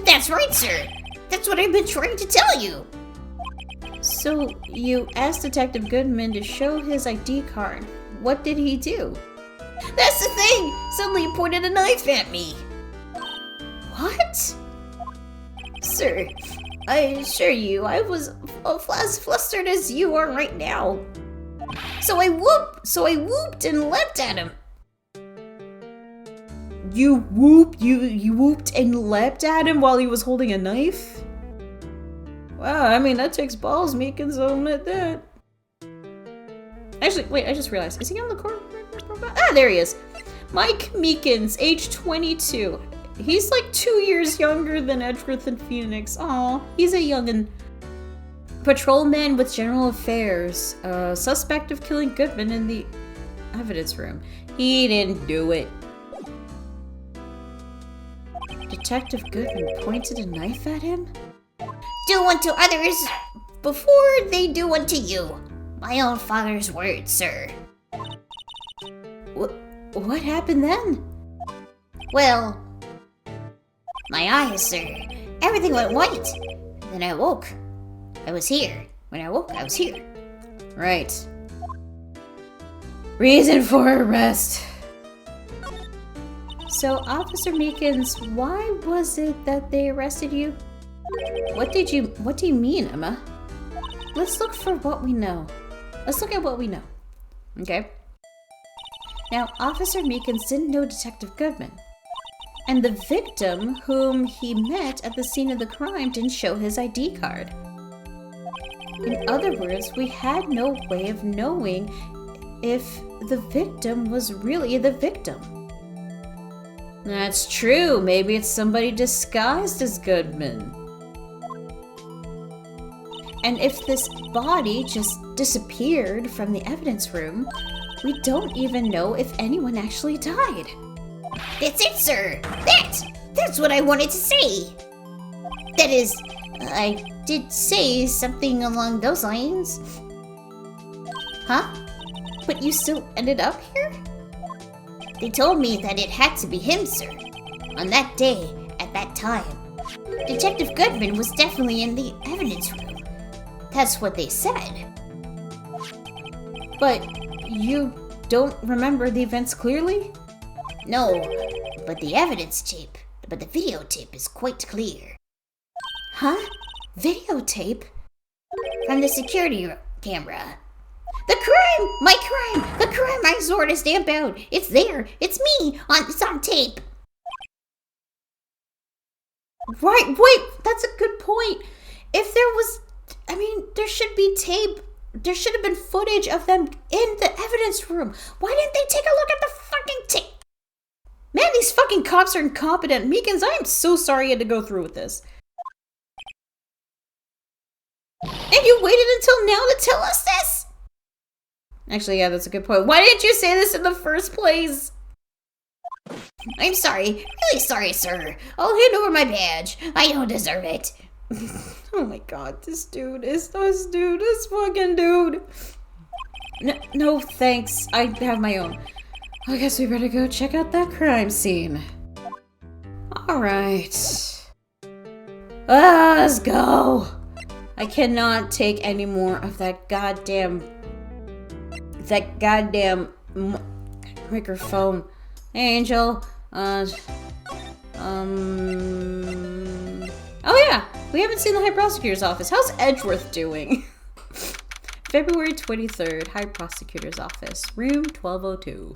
That's right, sir. That's what I've been trying to tell you. So, you asked Detective Goodman to show his ID card. What did he do? That's the thing! Suddenly he pointed a knife at me. What? Sir, I assure you, I was as flustered as you are right now. So I whooped and leapt at him. You whooped and leapt at him while he was holding a knife? Wow, I mean, that takes balls, Meekins, I'll admit that. Actually, wait, I just realized. Is he on the corner? Ah, there he is. Mike Meekins, age 22. He's like 2 years younger than Edgeworth and Phoenix. Aw, he's a youngin'. Patrolman with general affairs. Suspect of killing Goodman in the evidence room. He didn't do it. Detective Goodman pointed a knife at him? Do unto others before they do unto you. My own father's words, sir. What happened then? Well, my eyes, sir. Everything went white. Then I woke. I was here. When I woke, I was here. Right. Reason for arrest. So, Officer Meekins, why was it that they arrested you? What do you mean, Emma? Let's look for what we know. Let's look at what we know. Okay? Now, Officer Meekins didn't know Detective Goodman. And the victim whom he met at the scene of the crime didn't show his ID card. In other words, we had no way of knowing if the victim was really the victim. That's true. Maybe it's somebody disguised as Goodman. And if this body just disappeared from the evidence room, we don't even know if anyone actually died. That's it, sir. That's what I wanted to say. That is, I did say something along those lines. Huh? But you still ended up here? They told me that it had to be him, sir. On that day, at that time. Detective Goodman was definitely in the evidence room. That's what they said. But you don't remember the events clearly? No, but the videotape is quite clear. Huh? Videotape? From the security camera. The crime! My crime! The crime I swore to stamp out! It's there! It's me! It's on tape! Right, wait! That's a good point! If there was... there should be tape. There should have been footage of them in the evidence room. Why didn't they take a look at the fucking tape? Man, these fucking cops are incompetent. Meekins, I am so sorry you had to go through with this. And you waited until now to tell us this? Actually, yeah, that's a good point. Why didn't you say this in the first place? I'm sorry. Really sorry, sir. I'll hand over my badge. I don't deserve it. Oh my god, this fucking dude. No, thanks. I have my own. I guess we better go check out that crime scene. Alright. Let's go. I cannot take any more of that goddamn microphone. Hey, Angel. Oh yeah, we haven't seen the High Prosecutor's Office. How's Edgeworth doing? February 23rd, High Prosecutor's Office, room 1202.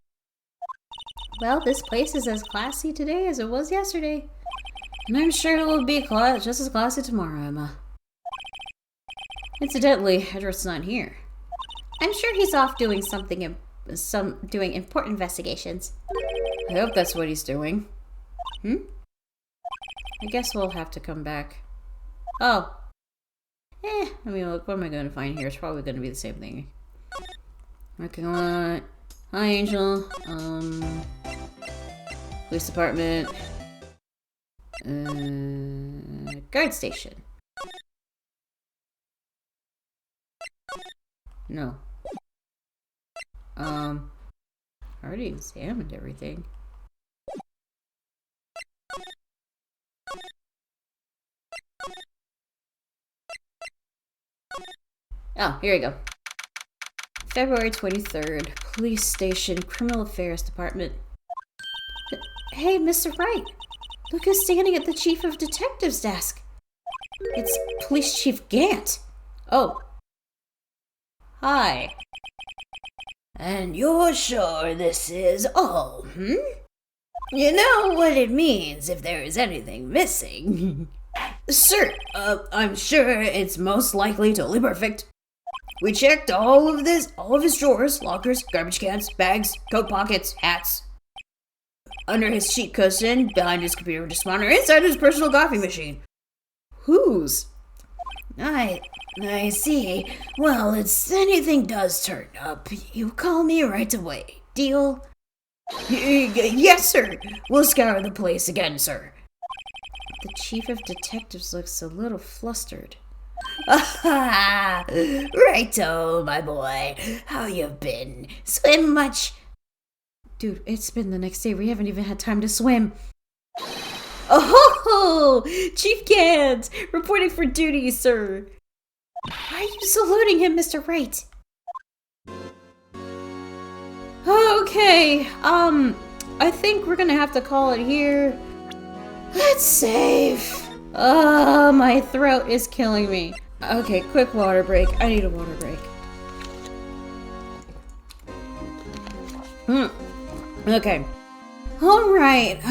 Well, this place is as classy today as it was yesterday. And I'm sure it will be just as classy tomorrow, Emma. Incidentally, Edgeworth's not here. I'm sure he's off doing doing important investigations. I hope that's what he's doing. I guess we'll have to come back. Oh. Look, what am I going to find here? It's probably going to be the same thing. Okay, what? Hi, Angel. Police department. Guard station. No. I already examined everything. Oh, here we go. February 23rd, Police Station, Criminal Affairs Department. Hey, Mr. Wright. Look who's standing at the Chief of Detectives desk. It's Police Chief Gant. Oh. Hi. And you're sure this is all, hmm? You know what it means if there is anything missing. Sir, I'm sure it's most likely totally perfect. We checked all of his drawers, lockers, garbage cans, bags, coat pockets, hats. Under his sheet cushion, behind his computer monitor, inside his personal coffee machine. Whose? I see. Well, if anything does turn up, you call me right away. Deal? Yes, sir. We'll scour the place again, sir. The Chief of Detectives looks a little flustered. Righto, my boy. How you been? Swim much? Dude, it's been the next day. We haven't even had time to swim. Oh, Chief Gant! Reporting for duty, sir. Why are you saluting him, Mr. Wright? Okay, I think we're gonna have to call it here. Let's save. Oh, my throat is killing me. Okay, quick water break. I need a water break. Okay. Alright,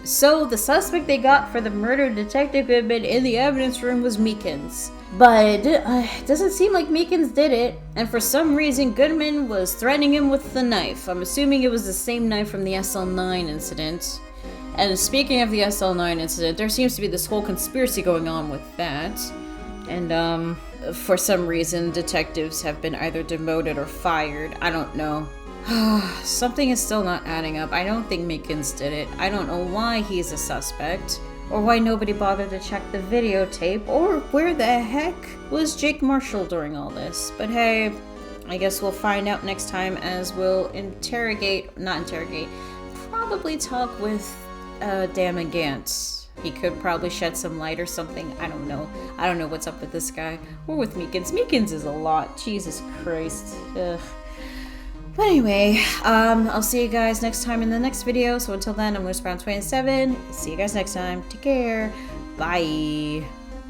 so the suspect they got for the murder Detective Goodman in the evidence room was Meekins. But it doesn't seem like Meekins did it, and for some reason Goodman was threatening him with the knife. I'm assuming it was the same knife from the SL9 incident. And speaking of the SL9 incident, there seems to be this whole conspiracy going on with that. And for some reason detectives have been either demoted or fired. I don't know. Something is still not adding up. I don't think Meekins did it. I don't know why he's a suspect, or why nobody bothered to check the videotape, or where the heck was Jake Marshall during all this. But hey, I guess we'll find out next time as we'll probably talk with Damon Gant. He could probably shed some light or something. I don't know. I don't know what's up with this guy. Or with Meekins. Meekins is a lot. Jesus Christ. Ugh. But anyway, I'll see you guys next time in the next video. So until then, I'm Lunar 27. See you guys next time. Take care. Bye.